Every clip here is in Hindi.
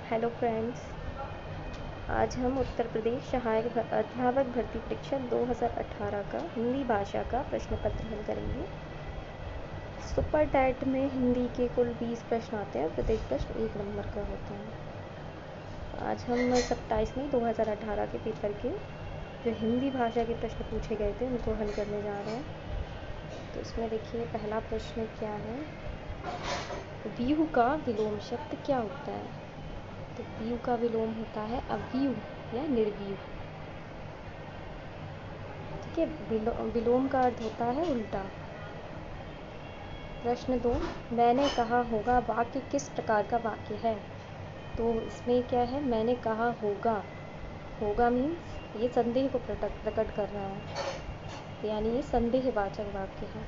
हेलो फ्रेंड्स, आज हम उत्तर प्रदेश सहायक अध्यापक भर्ती परीक्षा 2018 का हिंदी भाषा का प्रश्न पत्र हल करेंगे। सुपर टैट में हिंदी के कुल 20 प्रश्न आते हैं, प्रत्येक प्रश्न 1 नंबर का होता है। आज हम 27 मई 2018 के पेपर के जो हिंदी भाषा के प्रश्न पूछे गए थे उनको हल करने जा रहे हैं। तो इसमें देखिए पहला प्रश्न क्या है, व्यूह का विलोम शब्द क्या होता है? तो व्यूह का विलोम होता है अव्यूह या निर्व्यूह। ठीक है, विलोम का अर्थ होता है उल्टा। प्रश्न 2, मैंने कहा होगा वाक्य किस प्रकार का वाक्य है? तो इसमें क्या है, मैंने कहा होगा। होगा मीन्स ये संदेह को प्रकट कर रहा है, यानी ये संदेहवाचक वाक्य है।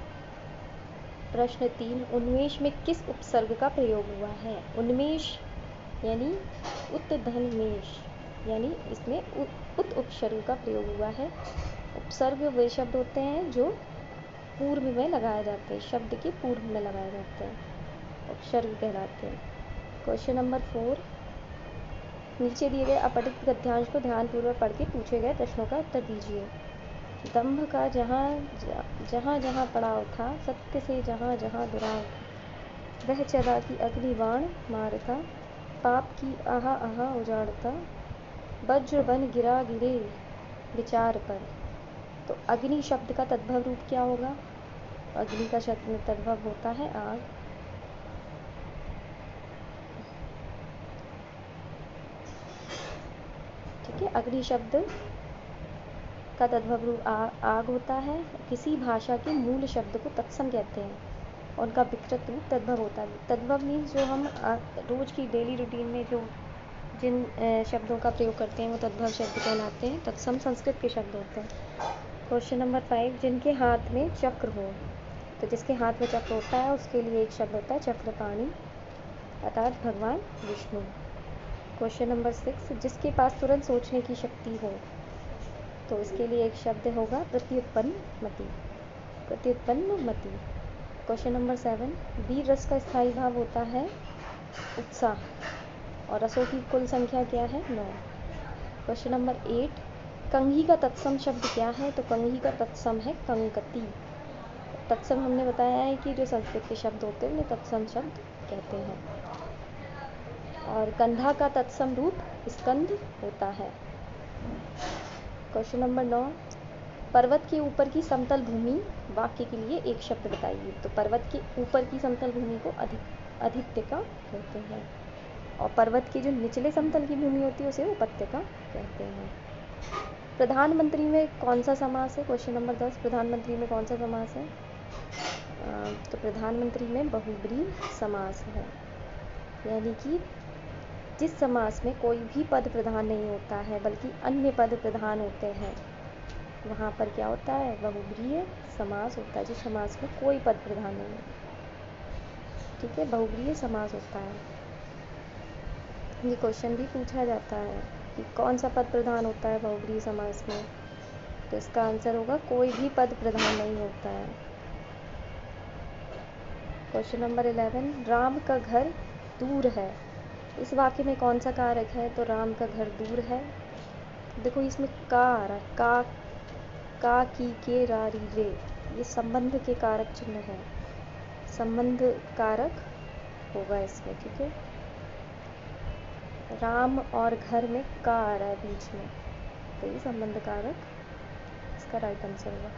प्रश्न 3, उन्मेष में किस उपसर्ग का प्रयोग हुआ है? उन्मेष यानी उत्धन्मेष, यानी इसमें उत उपसर्ग का प्रयोग हुआ है। उपसर्ग वे शब्द होते हैं जो पूर्व में लगाए जाते हैं, शब्द के पूर्व में लगाए जाते हैं, उपसर्ग कहलाते हैं। क्वेश्चन नंबर 4, नीचे दिए गए अपठित गद्यांश को ध्यानपूर्वक पढ़ के पूछे गए प्रश्नों का उत्तर दीजिए। दंभ का जहाँ जहाँ पड़ाव था, सत्य से जहाँ जहाँ दुराव, वह चला कि अग्निबाण मारता, पाप की आहा आहा उजाड़ता, वज्र बन गिरा गिरे विचार पर। तो अग्नि शब्द का तद्भव रूप क्या होगा? अग्नि का शब्द तद्भव होता है आग। ठीक है, अग्नि शब्द का तद्भव रूप आग होता है। किसी भाषा के मूल शब्द को तत्सम कहते हैं, उनका विकृत रूप तद्भव होता है। तद्भव मीन्स जो हम रोज की डेली रूटीन में जो जिन शब्दों का प्रयोग करते हैं वो तद्भव शब्द कहलाते हैं। तत्सम संस्कृत के शब्द होते हैं। क्वेश्चन नंबर 5, जिनके हाथ में चक्र हो। तो जिसके हाथ में चक्र होता है उसके लिए एक शब्द होता है चक्रपाणी, अर्थात भगवान विष्णु। क्वेश्चन नंबर 6, जिसके पास तुरंत सोचने की शक्ति हो। तो इसके लिए एक शब्द होगा प्रत्युत्पन्न मति, प्रत्युत्पन्न मति। क्वेश्चन नंबर 7, वीर रस का स्थायी भाव होता है उत्साह, और रसों की कुल संख्या क्या है? 9। क्वेश्चन नंबर 8, कंघी का तत्सम शब्द क्या है? तो कंघी का तत्सम है कंकती। तत्सम हमने बताया है कि जो संस्कृत के शब्द होते हैं उन्हें तत्सम शब्द कहते हैं। और कंधा का तत्सम रूप स्कंद होता है। क्वेश्चन नंबर 9, पर्वत के ऊपर की समतल भूमि वाक्य के लिए एक शब्द बताइए। तो पर्वत के ऊपर की समतल भूमि को अधित्यका कहते हैं, और पर्वत की जो निचले समतल की भूमि होती है उसे उपत्यका कहते हैं। प्रधानमंत्री में कौन सा समास है? क्वेश्चन नंबर 10, प्रधानमंत्री में कौन सा समास है? तो प्रधानमंत्री में बहुब्रीहि समास है, यानी कि जिस समास में कोई भी पद प्रधान नहीं होता है बल्कि अन्य पद प्रधान होते हैं, वहाँ पर क्या होता है? बहुब्रीहि समास होता है, जिस समास में कोई पद प्रधान नहीं है। ठीक है, बहुब्रीहि समास होता है। ये क्वेश्चन भी पूछा जाता है कि कौन सा पद प्रधान होता है बहुब्रीहि समास में? तो इसका आंसर होगा कोई भी पद प्रधान नहीं होता है। क्वेश्चन नंबर 11, राम का घर दूर है। इस वाक्य में कौन सा कारक है? तो राम का घर दूर है। देखो इसमें का आ रहा है, का की के रा री रे, ये संबंध के कारक चिन्ह है, संबंध कारक होगा इसमें। ठीक है, राम और घर में का आ रहा है बीच में, तो ये संबंध कारक इसका राइट आंसर होगा।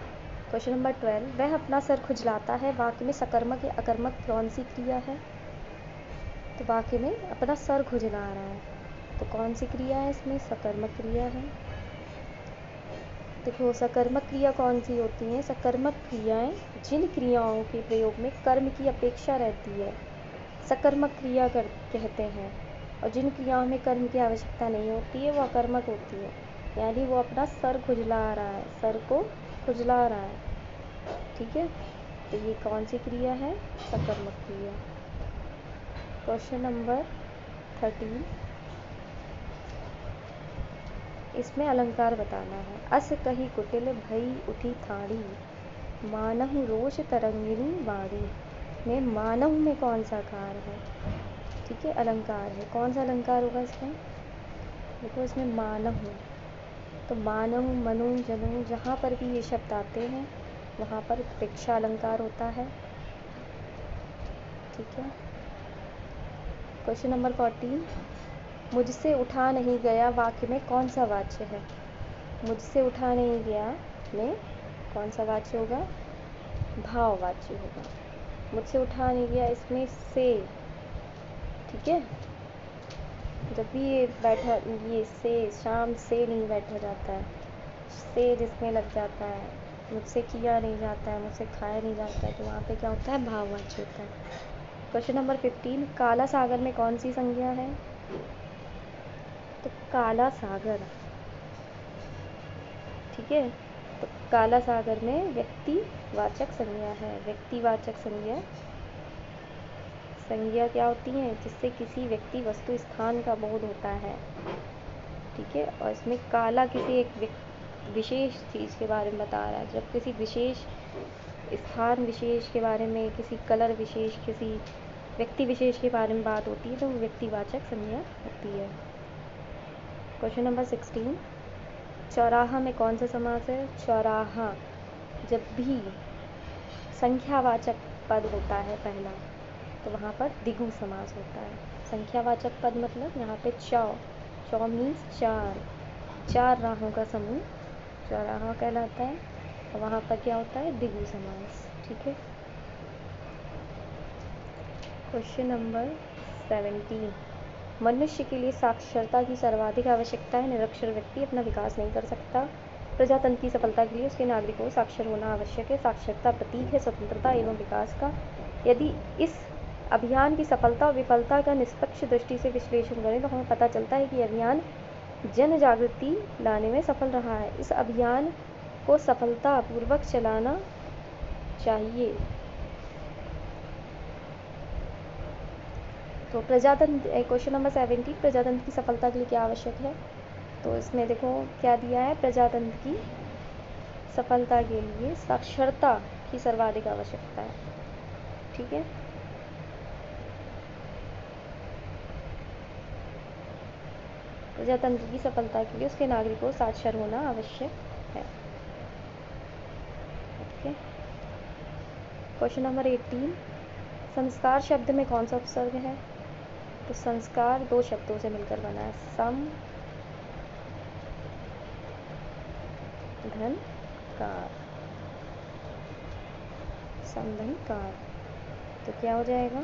क्वेश्चन नंबर 12, वह अपना सर खुजलाता है। वाक्य में सकर्मक या अकर्मक कौन सी क्रिया है? तो वाक्य में अपना सर खुजला रहा है, तो कौन सी क्रिया है इसमें? सकर्मक क्रिया है। देखो सकर्मक क्रिया कौन सी होती है? सकर्मक क्रियाएं जिन क्रियाओं के प्रयोग में कर्म की अपेक्षा रहती है सकर्मक क्रिया कहते हैं, और जिन क्रियाओं में कर्म की आवश्यकता नहीं होती है वो अकर्मक होती है। यानी वो अपना सर खुजला रहा है, सर को खुजला रहा है। ठीक है, तो ये कौन सी क्रिया है? सकर्मक क्रिया। क्वेश्चन नंबर 13, इसमें अलंकार बताना है। अस कही कुटिल भई उठी ठाड़ी, मानहु रोष तरंगिणी बाड़ी। में मानव में कौन सा कार है? ठीक है, अलंकार है। कौन सा अलंकार होगा इसमें? देखो इसमें मानव है, तो मानव, मनु, जनु, जहाँ पर भी ये शब्द आते हैं वहाँ पर उत्प्रेक्षा अलंकार होता है। ठीक है। क्वेश्चन नंबर 14, मुझसे उठा नहीं गया वाक्य में कौन सा वाच्य है? मुझसे उठा नहीं गया में कौन सा वाच्य होगा? भाववाच्य होगा। मुझसे उठा नहीं गया, इसमें से, ठीक है, जब भी ये बैठा, ये से, शाम से नहीं बैठा जाता है, से जिसमें लग जाता है, मुझसे किया नहीं जाता है, मुझसे खाया नहीं जाता है, तो वहाँ पे क्या होता है? भाववाच्य होता है। क्वेश्चन नंबर 15, काला सागर में कौन सी संज्ञा है? तो काला सागर, ठीक है, तो काला सागर में व्यक्तिवाचक संज्ञा है। व्यक्तिवाचक संज्ञा, संज्ञा क्या होती है? जिससे किसी व्यक्ति, वस्तु, स्थान का बोध होता है। ठीक है, और इसमें काला किसी एक विशेष चीज़ के बारे में बता रहा है। जब किसी विशेष स्थान विशेष के बारे में, किसी कलर विशेष, किसी व्यक्ति विशेष के बारे में बात होती है तो वो व्यक्तिवाचक संज्ञा होती है। क्वेश्चन नंबर 16, चौराहा में कौन सा समास है? चौराहा, जब भी संख्यावाचक पद होता है पहला, तो वहाँ पर द्विगु समास होता है। संख्यावाचक पद मतलब यहाँ पे चौ मीन्स चार, चार राहों का समूह चौराहा कहलाता है, और वहाँ पर क्या होता है? द्विगु समास। ठीक है। क्वेश्चन नंबर 17, मनुष्य के लिए साक्षरता की सर्वाधिक आवश्यकता है। निरक्षर व्यक्ति अपना विकास नहीं कर सकता। प्रजातंत्र की सफलता के लिए उसके नागरिकों को साक्षर होना आवश्यक है। साक्षरता प्रतीक है स्वतंत्रता एवं विकास का। यदि इस अभियान की सफलता और विफलता का निष्पक्ष दृष्टि से विश्लेषण करें तो हमें पता चलता है कि अभियान जन जागृति लाने में सफल रहा है। इस अभियान को सफलतापूर्वक चलाना चाहिए। तो प्रजातंत्र, क्वेश्चन नंबर 17, प्रजातंत्र की सफलता के लिए क्या आवश्यक है? तो इसमें देखो क्या दिया है? प्रजातंत्र की सफलता के लिए साक्षरता की सर्वाधिक आवश्यकता है। ठीक है, प्रजातंत्र की सफलता के लिए उसके नागरिकों को साक्षर होना आवश्यक है। ओके। क्वेश्चन नंबर 18, संस्कार शब्द में कौन सा उपसर्ग है? तो संस्कार दो शब्दों से मिलकर बना है, सम धन कार, समधन कार। तो क्या हो जाएगा?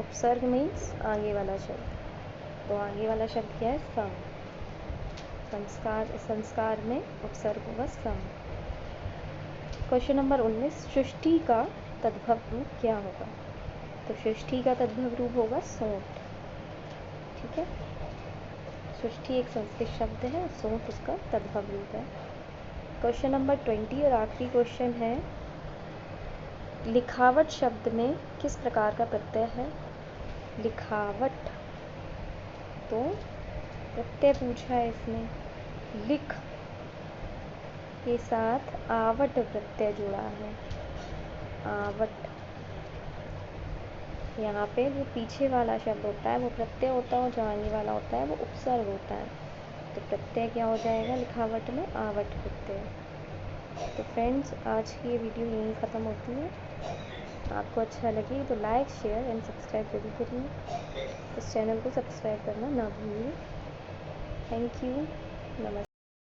उपसर्ग मीन्स आगे वाला शब्द, तो आगे वाला शब्द क्या है? सम। संस्कार में उपसर्ग होगा सम। क्वेश्चन नंबर 19, सृष्टि का तद्भव रूप क्या होगा? तो सृष्टि का तद्भव रूप होगा सोंठ। ठीक है, सृष्टि एक संस्कृत शब्द है, सोंठ उसका तद्भव रूप है। क्वेश्चन नंबर 20 और आखिरी क्वेश्चन है, लिखावट शब्द में किस प्रकार का प्रत्यय है? लिखावट, तो प्रत्यय पूछा है इसमें, लिख के साथ आवट प्रत्यय जुड़ा है। आवट, यहाँ पे जो पीछे वाला शब्द होता है वो प्रत्यय होता है और जो आगे वाला होता है वो उपसर्ग होता है। तो प्रत्यय क्या हो जाएगा लिखावट में? आवट प्रत्यय। तो फ्रेंड्स, आज की ये वीडियो यहीं ख़त्म होती है। आपको अच्छा लगे तो लाइक, शेयर एंड सब्सक्राइब जरूर करिए। इस चैनल को सब्सक्राइब करना ना भूलिए। Thank you. नमस्ते।